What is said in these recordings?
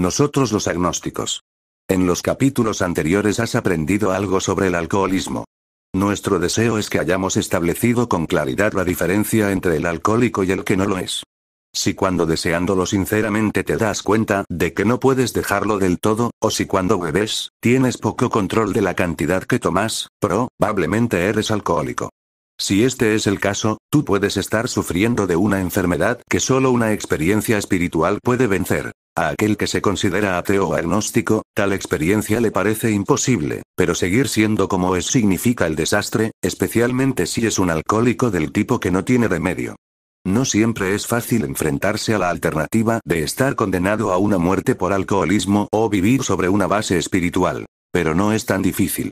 Nosotros los agnósticos. En los capítulos anteriores has aprendido algo sobre el alcoholismo. Nuestro deseo es que hayamos establecido con claridad la diferencia entre el alcohólico y el que no lo es. Si cuando deseándolo sinceramente te das cuenta de que no puedes dejarlo del todo, o si cuando bebes, tienes poco control de la cantidad que tomas, probablemente eres alcohólico. Si este es el caso, tú puedes estar sufriendo de una enfermedad que solo una experiencia espiritual puede vencer. A aquel que se considera ateo o agnóstico, tal experiencia le parece imposible, pero seguir siendo como es significa el desastre, especialmente si es un alcohólico del tipo que no tiene remedio. No siempre es fácil enfrentarse a la alternativa de estar condenado a una muerte por alcoholismo o vivir sobre una base espiritual. Pero no es tan difícil.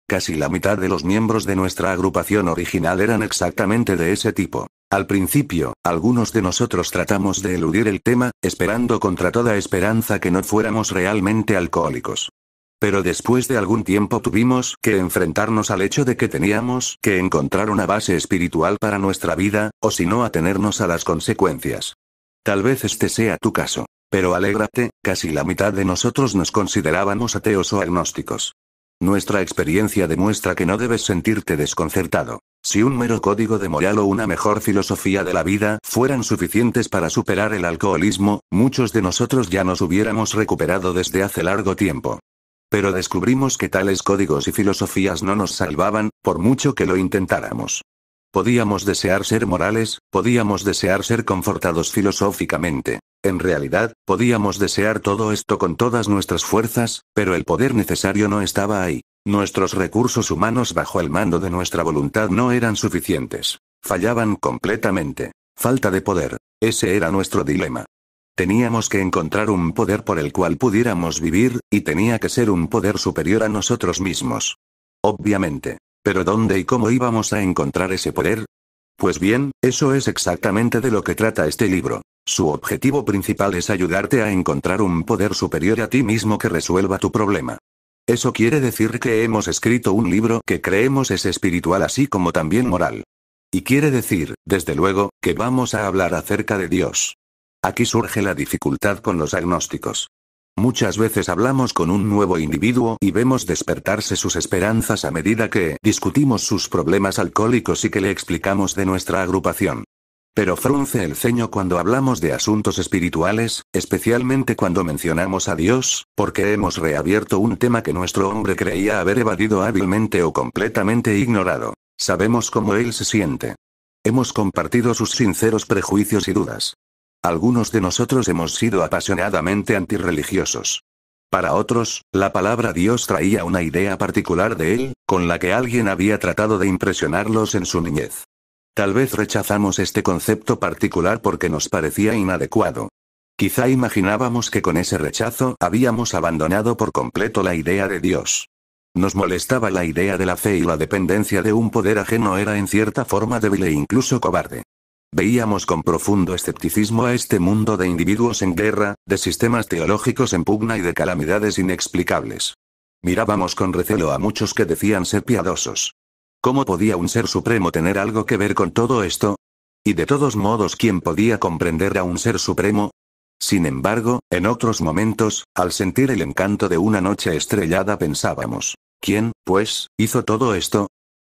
Casi la mitad de los miembros de nuestra agrupación original eran exactamente de ese tipo. Al principio, algunos de nosotros tratamos de eludir el tema, esperando contra toda esperanza que no fuéramos realmente alcohólicos. Pero después de algún tiempo tuvimos que enfrentarnos al hecho de que teníamos que encontrar una base espiritual para nuestra vida, o si no atenernos a las consecuencias. Tal vez este sea tu caso. Pero alégrate, casi la mitad de nosotros nos considerábamos ateos o agnósticos. Nuestra experiencia demuestra que no debes sentirte desconcertado. Si un mero código de moral o una mejor filosofía de la vida fueran suficientes para superar el alcoholismo, muchos de nosotros ya nos hubiéramos recuperado desde hace largo tiempo. Pero descubrimos que tales códigos y filosofías no nos salvaban, por mucho que lo intentáramos. Podíamos desear ser morales, podíamos desear ser confortados filosóficamente. En realidad, podíamos desear todo esto con todas nuestras fuerzas, pero el poder necesario no estaba ahí. Nuestros recursos humanos bajo el mando de nuestra voluntad no eran suficientes. Fallaban completamente. Falta de poder. Ese era nuestro dilema. Teníamos que encontrar un poder por el cual pudiéramos vivir, y tenía que ser un poder superior a nosotros mismos. Obviamente. ¿Pero dónde y cómo íbamos a encontrar ese poder? Pues bien, eso es exactamente de lo que trata este libro. Su objetivo principal es ayudarte a encontrar un poder superior a ti mismo que resuelva tu problema. Eso quiere decir que hemos escrito un libro que creemos es espiritual así como también moral. Y quiere decir, desde luego, que vamos a hablar acerca de Dios. Aquí surge la dificultad con los agnósticos. Muchas veces hablamos con un nuevo individuo y vemos despertarse sus esperanzas a medida que discutimos sus problemas alcohólicos y que le explicamos de nuestra agrupación. Pero frunce el ceño cuando hablamos de asuntos espirituales, especialmente cuando mencionamos a Dios, porque hemos reabierto un tema que nuestro hombre creía haber evadido hábilmente o completamente ignorado. Sabemos cómo él se siente. Hemos compartido sus sinceros prejuicios y dudas. Algunos de nosotros hemos sido apasionadamente antirreligiosos. Para otros, la palabra Dios traía una idea particular de él, con la que alguien había tratado de impresionarlos en su niñez. Tal vez rechazamos este concepto particular porque nos parecía inadecuado. Quizá imaginábamos que con ese rechazo habíamos abandonado por completo la idea de Dios. Nos molestaba la idea de la fe y la dependencia de un poder ajeno era en cierta forma débil e incluso cobarde. Veíamos con profundo escepticismo a este mundo de individuos en guerra, de sistemas teológicos en pugna y de calamidades inexplicables. Mirábamos con recelo a muchos que decían ser piadosos. ¿Cómo podía un ser supremo tener algo que ver con todo esto? Y de todos modos, ¿quién podía comprender a un ser supremo? Sin embargo, en otros momentos, al sentir el encanto de una noche estrellada pensábamos, ¿quién, pues, hizo todo esto?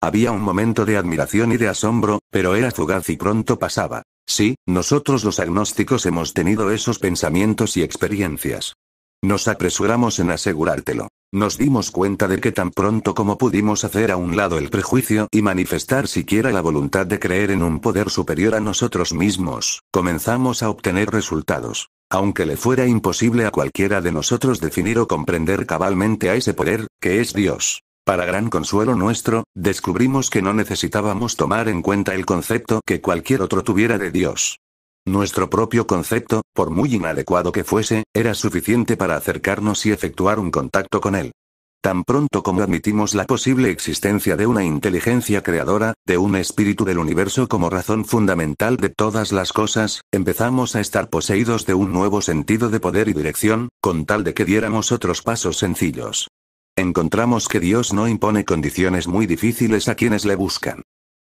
Había un momento de admiración y de asombro, pero era fugaz y pronto pasaba. Sí, nosotros los agnósticos hemos tenido esos pensamientos y experiencias. Nos apresuramos en asegurártelo. Nos dimos cuenta de que tan pronto como pudimos hacer a un lado el prejuicio y manifestar siquiera la voluntad de creer en un poder superior a nosotros mismos, comenzamos a obtener resultados. Aunque le fuera imposible a cualquiera de nosotros definir o comprender cabalmente a ese poder, que es Dios. Para gran consuelo nuestro, descubrimos que no necesitábamos tomar en cuenta el concepto que cualquier otro tuviera de Dios. Nuestro propio concepto, por muy inadecuado que fuese, era suficiente para acercarnos y efectuar un contacto con él. Tan pronto como admitimos la posible existencia de una inteligencia creadora, de un espíritu del universo como razón fundamental de todas las cosas, empezamos a estar poseídos de un nuevo sentido de poder y dirección, con tal de que diéramos otros pasos sencillos. Encontramos que Dios no impone condiciones muy difíciles a quienes le buscan.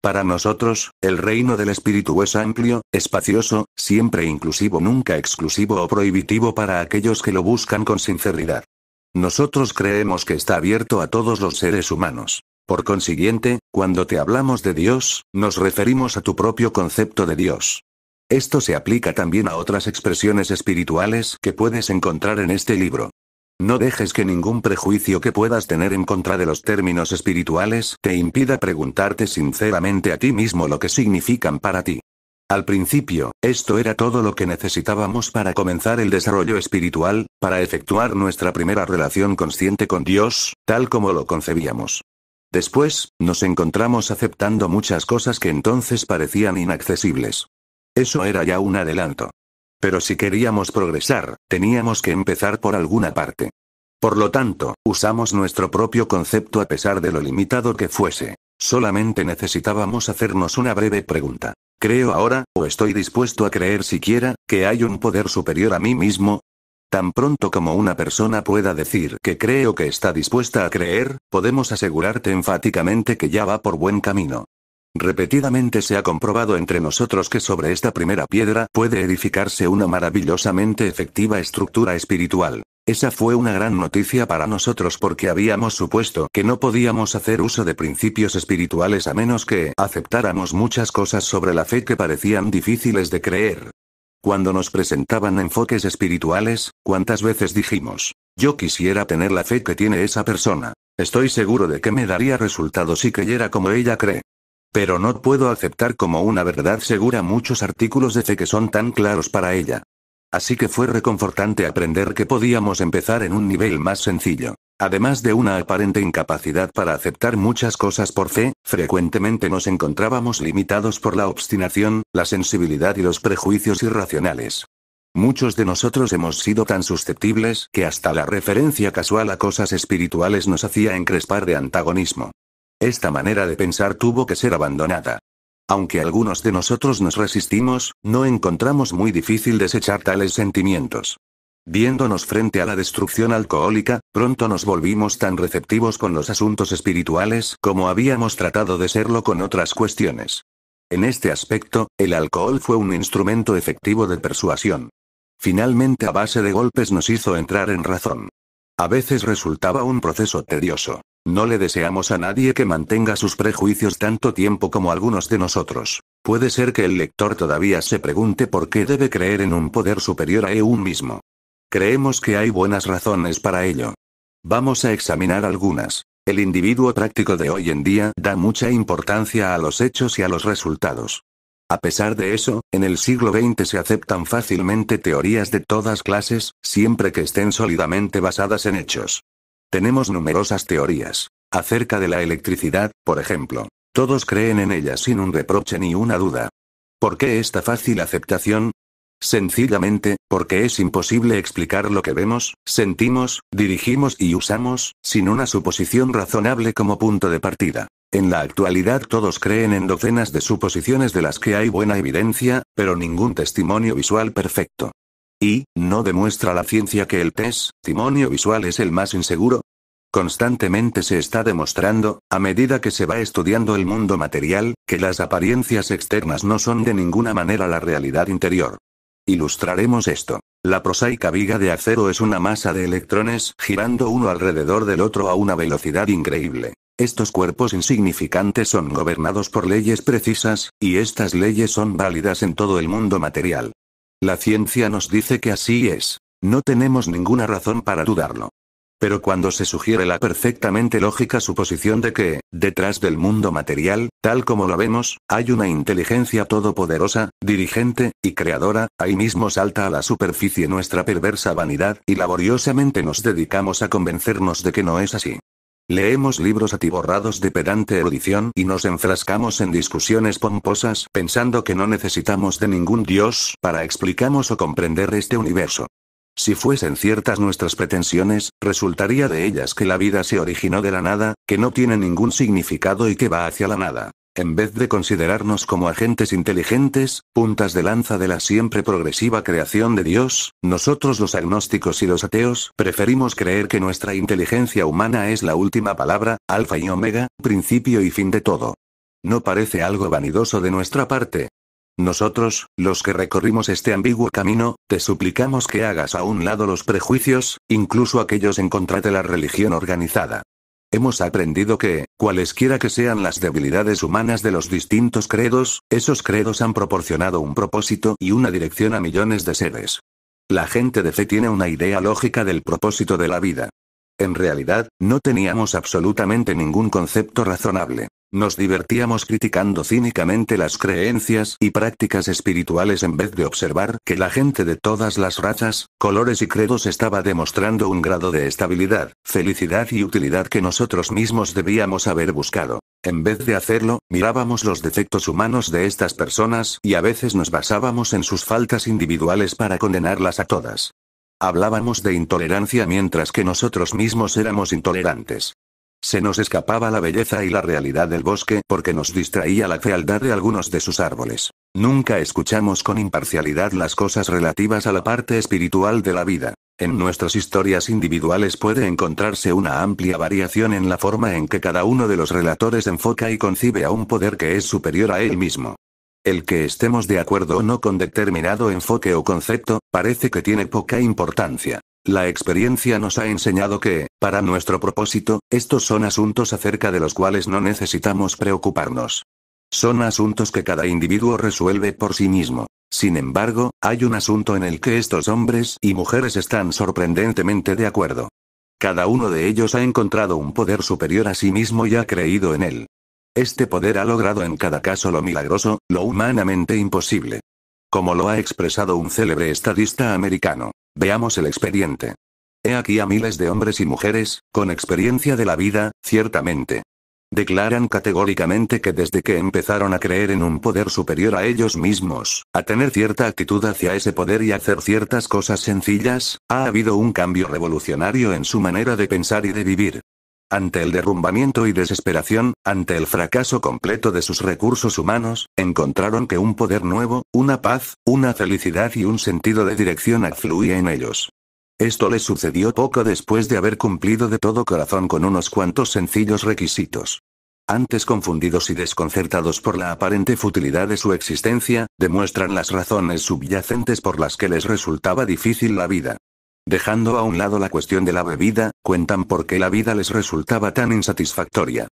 Para nosotros, el reino del espíritu es amplio, espacioso, siempre inclusivo, nunca exclusivo o prohibitivo para aquellos que lo buscan con sinceridad. Nosotros creemos que está abierto a todos los seres humanos. Por consiguiente, cuando te hablamos de Dios, nos referimos a tu propio concepto de Dios. Esto se aplica también a otras expresiones espirituales que puedes encontrar en este libro. No dejes que ningún prejuicio que puedas tener en contra de los términos espirituales te impida preguntarte sinceramente a ti mismo lo que significan para ti. Al principio, esto era todo lo que necesitábamos para comenzar el desarrollo espiritual, para efectuar nuestra primera relación consciente con Dios, tal como lo concebíamos. Después, nos encontramos aceptando muchas cosas que entonces parecían inaccesibles. Eso era ya un adelanto. Pero si queríamos progresar, teníamos que empezar por alguna parte. Por lo tanto, usamos nuestro propio concepto a pesar de lo limitado que fuese. Solamente necesitábamos hacernos una breve pregunta. ¿Creo ahora, o estoy dispuesto a creer siquiera, que hay un poder superior a mí mismo? Tan pronto como una persona pueda decir que creo que está dispuesta a creer, podemos asegurarte enfáticamente que ya va por buen camino. Repetidamente se ha comprobado entre nosotros que sobre esta primera piedra puede edificarse una maravillosamente efectiva estructura espiritual. Esa fue una gran noticia para nosotros porque habíamos supuesto que no podíamos hacer uso de principios espirituales a menos que aceptáramos muchas cosas sobre la fe que parecían difíciles de creer. Cuando nos presentaban enfoques espirituales, ¿cuántas veces dijimos: yo quisiera tener la fe que tiene esa persona? Estoy seguro de que me daría resultados si creyera como ella cree. Pero no puedo aceptar como una verdad segura muchos artículos de fe que son tan claros para ella. Así que fue reconfortante aprender que podíamos empezar en un nivel más sencillo. Además de una aparente incapacidad para aceptar muchas cosas por fe, frecuentemente nos encontrábamos limitados por la obstinación, la sensibilidad y los prejuicios irracionales. Muchos de nosotros hemos sido tan susceptibles que hasta la referencia casual a cosas espirituales nos hacía encrespar de antagonismo. Esta manera de pensar tuvo que ser abandonada. Aunque algunos de nosotros nos resistimos, no encontramos muy difícil desechar tales sentimientos. Viéndonos frente a la destrucción alcohólica, pronto nos volvimos tan receptivos con los asuntos espirituales como habíamos tratado de serlo con otras cuestiones. En este aspecto, el alcohol fue un instrumento efectivo de persuasión. Finalmente, a base de golpes nos hizo entrar en razón. A veces resultaba un proceso tedioso. No le deseamos a nadie que mantenga sus prejuicios tanto tiempo como algunos de nosotros. Puede ser que el lector todavía se pregunte por qué debe creer en un poder superior a él mismo. Creemos que hay buenas razones para ello. Vamos a examinar algunas. El individuo práctico de hoy en día da mucha importancia a los hechos y a los resultados. A pesar de eso, en el siglo XX se aceptan fácilmente teorías de todas clases, siempre que estén sólidamente basadas en hechos. Tenemos numerosas teorías. Acerca de la electricidad, por ejemplo. Todos creen en ella sin un reproche ni una duda. ¿Por qué esta fácil aceptación? Sencillamente, porque es imposible explicar lo que vemos, sentimos, dirigimos y usamos, sin una suposición razonable como punto de partida. En la actualidad todos creen en docenas de suposiciones de las que hay buena evidencia, pero ningún testimonio visual perfecto. ¿Y no demuestra la ciencia que el testimonio visual es el más inseguro? Constantemente se está demostrando, a medida que se va estudiando el mundo material, que las apariencias externas no son de ninguna manera la realidad interior. Ilustraremos esto. La prosaica viga de acero es una masa de electrones girando uno alrededor del otro a una velocidad increíble. Estos cuerpos insignificantes son gobernados por leyes precisas, y estas leyes son válidas en todo el mundo material. La ciencia nos dice que así es. No tenemos ninguna razón para dudarlo. Pero cuando se sugiere la perfectamente lógica suposición de que, detrás del mundo material, tal como lo vemos, hay una inteligencia todopoderosa, dirigente, y creadora, ahí mismo salta a la superficie nuestra perversa vanidad, y laboriosamente nos dedicamos a convencernos de que no es así. Leemos libros atiborrados de pedante erudición y nos enfrascamos en discusiones pomposas pensando que no necesitamos de ningún Dios para explicarnos o comprender este universo. Si fuesen ciertas nuestras pretensiones, resultaría de ellas que la vida se originó de la nada, que no tiene ningún significado y que va hacia la nada. En vez de considerarnos como agentes inteligentes, puntas de lanza de la siempre progresiva creación de Dios, nosotros los agnósticos y los ateos preferimos creer que nuestra inteligencia humana es la última palabra, alfa y omega, principio y fin de todo. ¿No parece algo vanidoso de nuestra parte? Nosotros, los que recorrimos este ambiguo camino, te suplicamos que hagas a un lado los prejuicios, incluso aquellos en contra de la religión organizada. Hemos aprendido que, cualesquiera que sean las debilidades humanas de los distintos credos, esos credos han proporcionado un propósito y una dirección a millones de seres. La gente de fe tiene una idea lógica del propósito de la vida. En realidad, no teníamos absolutamente ningún concepto razonable. Nos divertíamos criticando cínicamente las creencias y prácticas espirituales en vez de observar que la gente de todas las razas, colores y credos estaba demostrando un grado de estabilidad, felicidad y utilidad que nosotros mismos debíamos haber buscado. En vez de hacerlo, mirábamos los defectos humanos de estas personas y a veces nos basábamos en sus faltas individuales para condenarlas a todas. Hablábamos de intolerancia mientras que nosotros mismos éramos intolerantes. Se nos escapaba la belleza y la realidad del bosque porque nos distraía la fealdad de algunos de sus árboles. Nunca escuchamos con imparcialidad las cosas relativas a la parte espiritual de la vida. En nuestras historias individuales puede encontrarse una amplia variación en la forma en que cada uno de los relatores enfoca y concibe a un poder que es superior a él mismo. El que estemos de acuerdo o no con determinado enfoque o concepto, parece que tiene poca importancia. La experiencia nos ha enseñado que, para nuestro propósito, estos son asuntos acerca de los cuales no necesitamos preocuparnos. Son asuntos que cada individuo resuelve por sí mismo. Sin embargo, hay un asunto en el que estos hombres y mujeres están sorprendentemente de acuerdo. Cada uno de ellos ha encontrado un poder superior a sí mismo y ha creído en él. Este poder ha logrado en cada caso lo milagroso, lo humanamente imposible. Como lo ha expresado un célebre estadista americano. Veamos el expediente. He aquí a miles de hombres y mujeres, con experiencia de la vida, ciertamente. Declaran categóricamente que desde que empezaron a creer en un poder superior a ellos mismos, a tener cierta actitud hacia ese poder y hacer ciertas cosas sencillas, ha habido un cambio revolucionario en su manera de pensar y de vivir. Ante el derrumbamiento y desesperación, ante el fracaso completo de sus recursos humanos, encontraron que un poder nuevo, una paz, una felicidad y un sentido de dirección afluía en ellos. Esto les sucedió poco después de haber cumplido de todo corazón con unos cuantos sencillos requisitos. Antes confundidos y desconcertados por la aparente futilidad de su existencia, demuestran las razones subyacentes por las que les resultaba difícil la vida. Dejando a un lado la cuestión de la bebida, cuentan por qué la vida les resultaba tan insatisfactoria.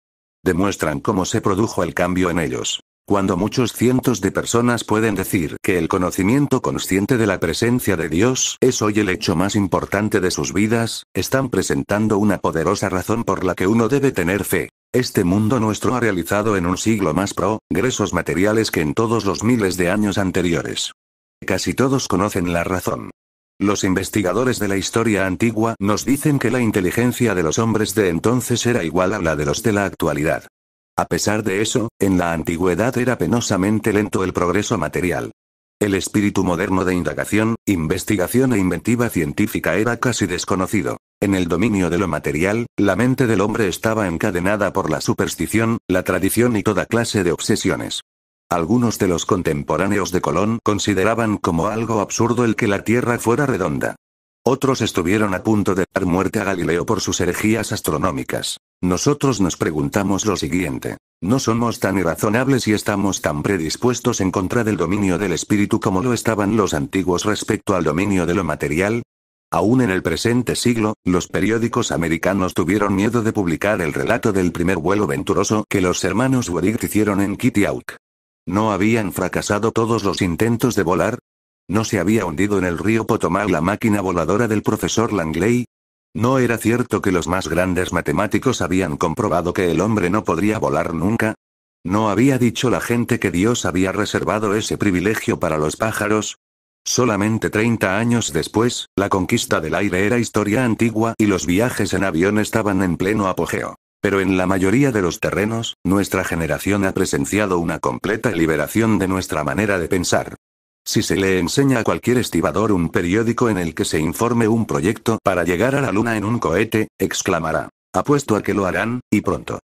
Demuestran cómo se produjo el cambio en ellos. Cuando muchos cientos de personas pueden decir que el conocimiento consciente de la presencia de Dios es hoy el hecho más importante de sus vidas, están presentando una poderosa razón por la que uno debe tener fe. Este mundo nuestro ha realizado en un siglo más progresos materiales que en todos los miles de años anteriores. Casi todos conocen la razón. Los investigadores de la historia antigua nos dicen que la inteligencia de los hombres de entonces era igual a la de los de la actualidad. A pesar de eso, en la antigüedad era penosamente lento el progreso material. El espíritu moderno de indagación, investigación e inventiva científica era casi desconocido. En el dominio de lo material, la mente del hombre estaba encadenada por la superstición, la tradición y toda clase de obsesiones. Algunos de los contemporáneos de Colón consideraban como algo absurdo el que la Tierra fuera redonda. Otros estuvieron a punto de dar muerte a Galileo por sus herejías astronómicas. Nosotros nos preguntamos lo siguiente. ¿No somos tan irrazonables y estamos tan predispuestos en contra del dominio del espíritu como lo estaban los antiguos respecto al dominio de lo material? Aún en el presente siglo, los periódicos americanos tuvieron miedo de publicar el relato del primer vuelo venturoso que los hermanos Wright hicieron en Kitty Hawk. ¿No habían fracasado todos los intentos de volar? ¿No se había hundido en el río Potomac la máquina voladora del profesor Langley? ¿No era cierto que los más grandes matemáticos habían comprobado que el hombre no podría volar nunca? ¿No había dicho la gente que Dios había reservado ese privilegio para los pájaros? Solamente 30 años después, la conquista del aire era historia antigua y los viajes en avión estaban en pleno apogeo. Pero en la mayoría de los terrenos, nuestra generación ha presenciado una completa liberación de nuestra manera de pensar. Si se le enseña a cualquier estibador un periódico en el que se informe un proyecto para llegar a la luna en un cohete, exclamará: apuesto a que lo harán, y pronto.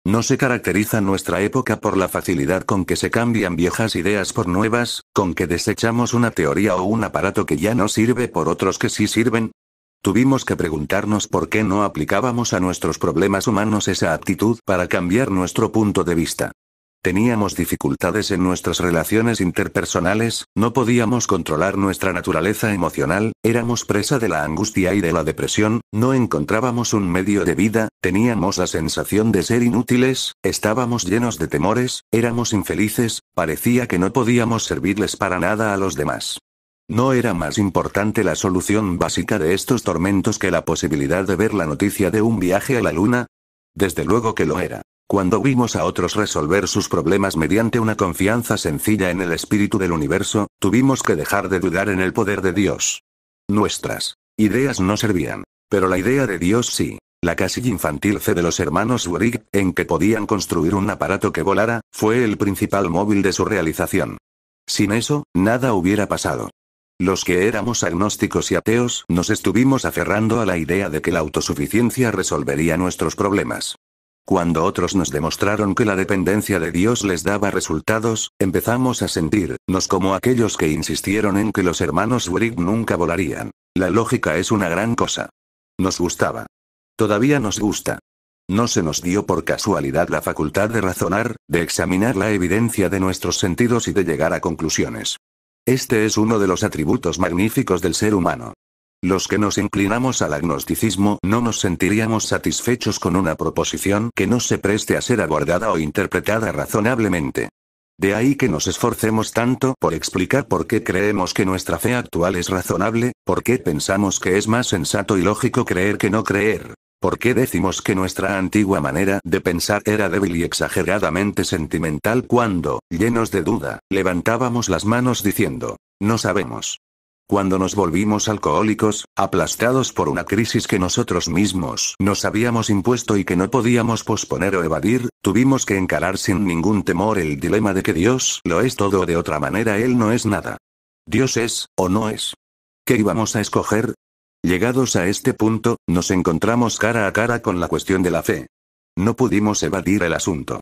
¿No se caracteriza nuestra época por la facilidad con que se cambian viejas ideas por nuevas, con que desechamos una teoría o un aparato que ya no sirve por otros que sí sirven? Tuvimos que preguntarnos por qué no aplicábamos a nuestros problemas humanos esa aptitud para cambiar nuestro punto de vista. Teníamos dificultades en nuestras relaciones interpersonales, no podíamos controlar nuestra naturaleza emocional, éramos presa de la angustia y de la depresión, no encontrábamos un medio de vida, teníamos la sensación de ser inútiles, estábamos llenos de temores, éramos infelices, parecía que no podíamos servirles para nada a los demás. ¿No era más importante la solución básica de estos tormentos que la posibilidad de ver la noticia de un viaje a la luna? Desde luego que lo era. Cuando vimos a otros resolver sus problemas mediante una confianza sencilla en el espíritu del universo, tuvimos que dejar de dudar en el poder de Dios. Nuestras ideas no servían, pero la idea de Dios sí. La casi infantil fe de los hermanos Wright, en que podían construir un aparato que volara, fue el principal móvil de su realización. Sin eso, nada hubiera pasado. Los que éramos agnósticos y ateos nos estuvimos aferrando a la idea de que la autosuficiencia resolvería nuestros problemas. Cuando otros nos demostraron que la dependencia de Dios les daba resultados, empezamos a sentirnos como aquellos que insistieron en que los hermanos Wright nunca volarían. La lógica es una gran cosa. Nos gustaba. Todavía nos gusta. No se nos dio por casualidad la facultad de razonar, de examinar la evidencia de nuestros sentidos y de llegar a conclusiones. Este es uno de los atributos magníficos del ser humano. Los que nos inclinamos al agnosticismo no nos sentiríamos satisfechos con una proposición que no se preste a ser abordada o interpretada razonablemente. De ahí que nos esforcemos tanto por explicar por qué creemos que nuestra fe actual es razonable, por qué pensamos que es más sensato y lógico creer que no creer, por qué decimos que nuestra antigua manera de pensar era débil y exageradamente sentimental cuando, llenos de duda, levantábamos las manos diciendo, no sabemos. Cuando nos volvimos alcohólicos, aplastados por una crisis que nosotros mismos nos habíamos impuesto y que no podíamos posponer o evadir, tuvimos que encarar sin ningún temor el dilema de que Dios lo es todo o de otra manera Él no es nada. Dios es, o no es. ¿Qué íbamos a escoger? Llegados a este punto, nos encontramos cara a cara con la cuestión de la fe. No pudimos evadir el asunto.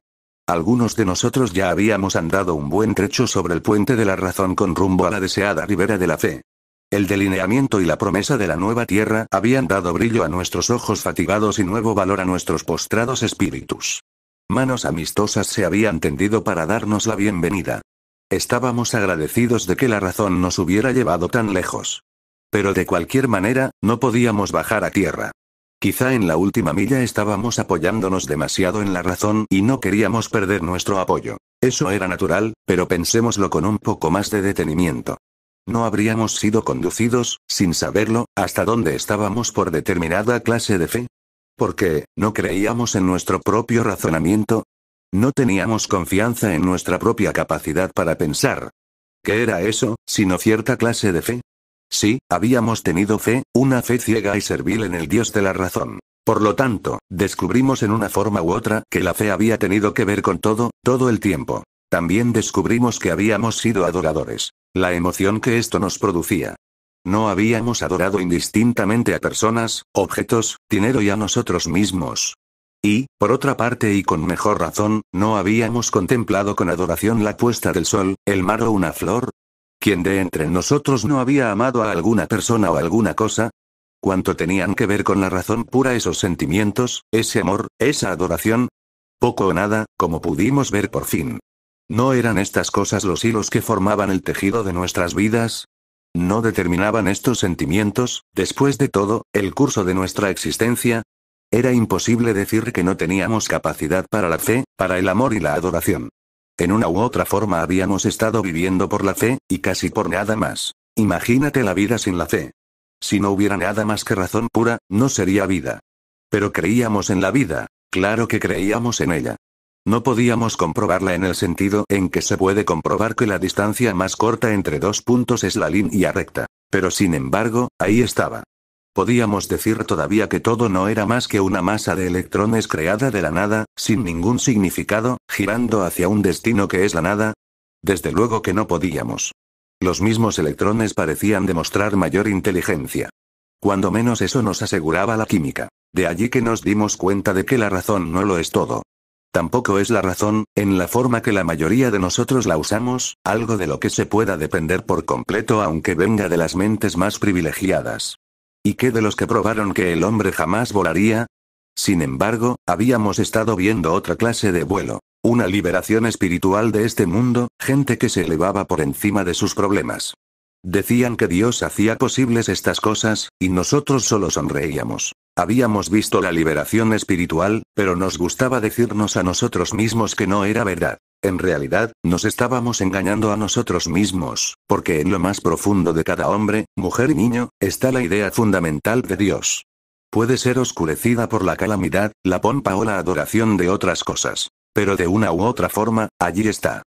Algunos de nosotros ya habíamos andado un buen trecho sobre el puente de la razón con rumbo a la deseada ribera de la fe. El delineamiento y la promesa de la nueva tierra habían dado brillo a nuestros ojos fatigados y nuevo valor a nuestros postrados espíritus. Manos amistosas se habían tendido para darnos la bienvenida. Estábamos agradecidos de que la razón nos hubiera llevado tan lejos. Pero de cualquier manera, no podíamos bajar a tierra. Quizá en la última milla estábamos apoyándonos demasiado en la razón y no queríamos perder nuestro apoyo. Eso era natural, pero pensémoslo con un poco más de detenimiento. ¿No habríamos sido conducidos, sin saberlo, hasta donde estábamos por determinada clase de fe? ¿Porque no creíamos en nuestro propio razonamiento? ¿No teníamos confianza en nuestra propia capacidad para pensar? ¿Qué era eso, sino cierta clase de fe? Sí, habíamos tenido fe, una fe ciega y servil en el Dios de la razón. Por lo tanto, descubrimos en una forma u otra que la fe había tenido que ver con todo el tiempo. También descubrimos que habíamos sido adoradores. La emoción que esto nos producía. No habíamos adorado indistintamente a personas, objetos, dinero y a nosotros mismos. Y, por otra parte y con mejor razón, no habíamos contemplado con adoración la puesta del sol, el mar o una flor. ¿Quién de entre nosotros no había amado a alguna persona o alguna cosa? ¿Cuánto tenían que ver con la razón pura esos sentimientos, ese amor, esa adoración? Poco o nada, como pudimos ver por fin. ¿No eran estas cosas los hilos que formaban el tejido de nuestras vidas? ¿No determinaban estos sentimientos, después de todo, el curso de nuestra existencia? Era imposible decir que no teníamos capacidad para la fe, para el amor y la adoración. En una u otra forma habíamos estado viviendo por la fe, y casi por nada más. Imagínate la vida sin la fe. Si no hubiera nada más que razón pura, no sería vida. Pero creíamos en la vida, claro que creíamos en ella. No podíamos comprobarla en el sentido en que se puede comprobar que la distancia más corta entre dos puntos es la línea recta. Pero sin embargo, ahí estaba. Podíamos decir todavía que todo no era más que una masa de electrones creada de la nada, sin ningún significado, girando hacia un destino que es la nada. Desde luego que no podíamos. Los mismos electrones parecían demostrar mayor inteligencia. Cuando menos eso nos aseguraba la química. De allí que nos dimos cuenta de que la razón no lo es todo. Tampoco es la razón, en la forma que la mayoría de nosotros la usamos, algo de lo que se pueda depender por completo aunque venga de las mentes más privilegiadas. ¿Y qué de los que probaron que el hombre jamás volaría? Sin embargo, habíamos estado viendo otra clase de vuelo. Una liberación espiritual de este mundo, gente que se elevaba por encima de sus problemas. Decían que Dios hacía posibles estas cosas, y nosotros solo sonreíamos. Habíamos visto la liberación espiritual, pero nos gustaba decirnos a nosotros mismos que no era verdad. En realidad, nos estábamos engañando a nosotros mismos, porque en lo más profundo de cada hombre, mujer y niño, está la idea fundamental de Dios. Puede ser oscurecida por la calamidad, la pompa o la adoración de otras cosas. Pero de una u otra forma, allí está.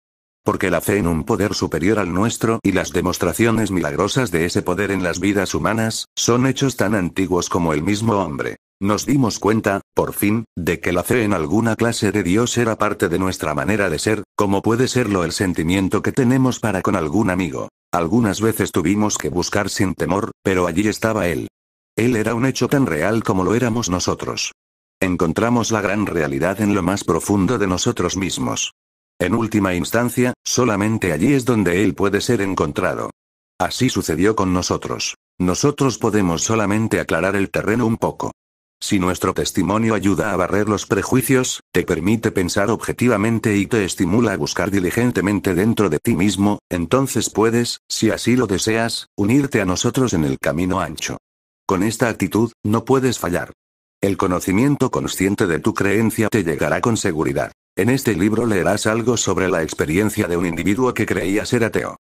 Porque la fe en un poder superior al nuestro y las demostraciones milagrosas de ese poder en las vidas humanas, son hechos tan antiguos como el mismo hombre. Nos dimos cuenta, por fin, de que la fe en alguna clase de Dios era parte de nuestra manera de ser, como puede serlo el sentimiento que tenemos para con algún amigo. Algunas veces tuvimos que buscar sin temor, pero allí estaba Él. Él era un hecho tan real como lo éramos nosotros. Encontramos la gran realidad en lo más profundo de nosotros mismos. En última instancia, solamente allí es donde Él puede ser encontrado. Así sucedió con nosotros. Nosotros podemos solamente aclarar el terreno un poco. Si nuestro testimonio ayuda a barrer los prejuicios, te permite pensar objetivamente y te estimula a buscar diligentemente dentro de ti mismo, entonces puedes, si así lo deseas, unirte a nosotros en el camino ancho. Con esta actitud, no puedes fallar. El conocimiento consciente de tu creencia te llegará con seguridad. En este libro leerás algo sobre la experiencia de un individuo que creía ser ateo.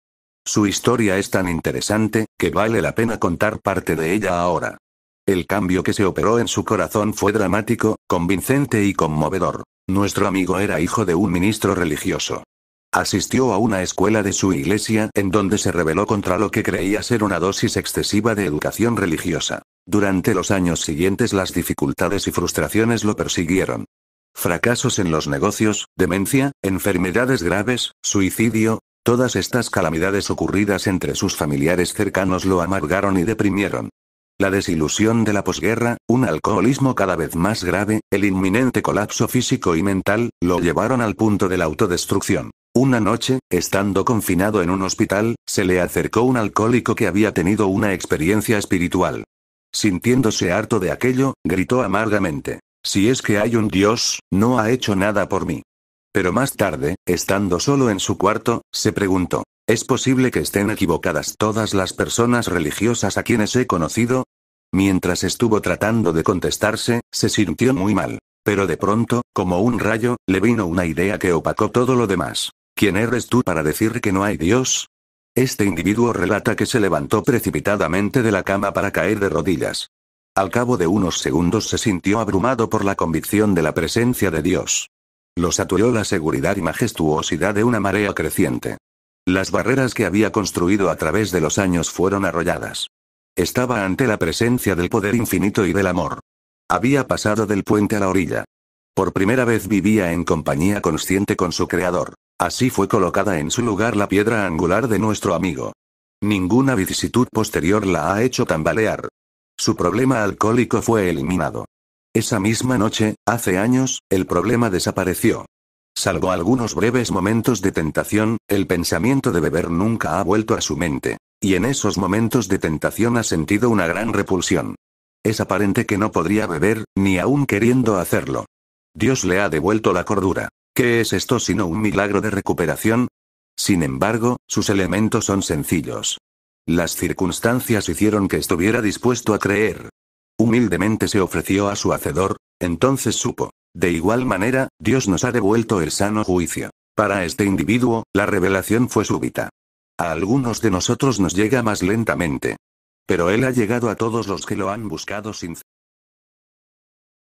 Su historia es tan interesante, que vale la pena contar parte de ella ahora. El cambio que se operó en su corazón fue dramático, convincente y conmovedor. Nuestro amigo era hijo de un ministro religioso. Asistió a una escuela de su iglesia en donde se rebeló contra lo que creía ser una dosis excesiva de educación religiosa. Durante los años siguientes las dificultades y frustraciones lo persiguieron. Fracasos en los negocios, demencia, enfermedades graves, suicidio, todas estas calamidades ocurridas entre sus familiares cercanos lo amargaron y deprimieron. La desilusión de la posguerra, un alcoholismo cada vez más grave, el inminente colapso físico y mental, lo llevaron al punto de la autodestrucción. Una noche, estando confinado en un hospital, se le acercó un alcohólico que había tenido una experiencia espiritual. Sintiéndose harto de aquello, gritó amargamente: «Si es que hay un Dios, no ha hecho nada por mí». Pero más tarde, estando solo en su cuarto, se preguntó: ¿es posible que estén equivocadas todas las personas religiosas a quienes he conocido? Mientras estuvo tratando de contestarse, se sintió muy mal. Pero de pronto, como un rayo, le vino una idea que opacó todo lo demás. ¿Quién eres tú para decir que no hay Dios? Este individuo relata que se levantó precipitadamente de la cama para caer de rodillas. Al cabo de unos segundos se sintió abrumado por la convicción de la presencia de Dios. Lo saturó la seguridad y majestuosidad de una marea creciente. Las barreras que había construido a través de los años fueron arrolladas. Estaba ante la presencia del poder infinito y del amor. Había pasado del puente a la orilla. Por primera vez vivía en compañía consciente con su Creador. Así fue colocada en su lugar la piedra angular de nuestro amigo. Ninguna vicisitud posterior la ha hecho tambalear. Su problema alcohólico fue eliminado. Esa misma noche, hace años, el problema desapareció. Salvo algunos breves momentos de tentación, el pensamiento de beber nunca ha vuelto a su mente. Y en esos momentos de tentación ha sentido una gran repulsión. Es aparente que no podría beber, ni aún queriendo hacerlo. Dios le ha devuelto la cordura. ¿Qué es esto sino un milagro de recuperación? Sin embargo, sus elementos son sencillos. Las circunstancias hicieron que estuviera dispuesto a creer. Humildemente se ofreció a su Hacedor, entonces supo. De igual manera, Dios nos ha devuelto el sano juicio. Para este individuo, la revelación fue súbita. A algunos de nosotros nos llega más lentamente. Pero Él ha llegado a todos los que lo han buscado sin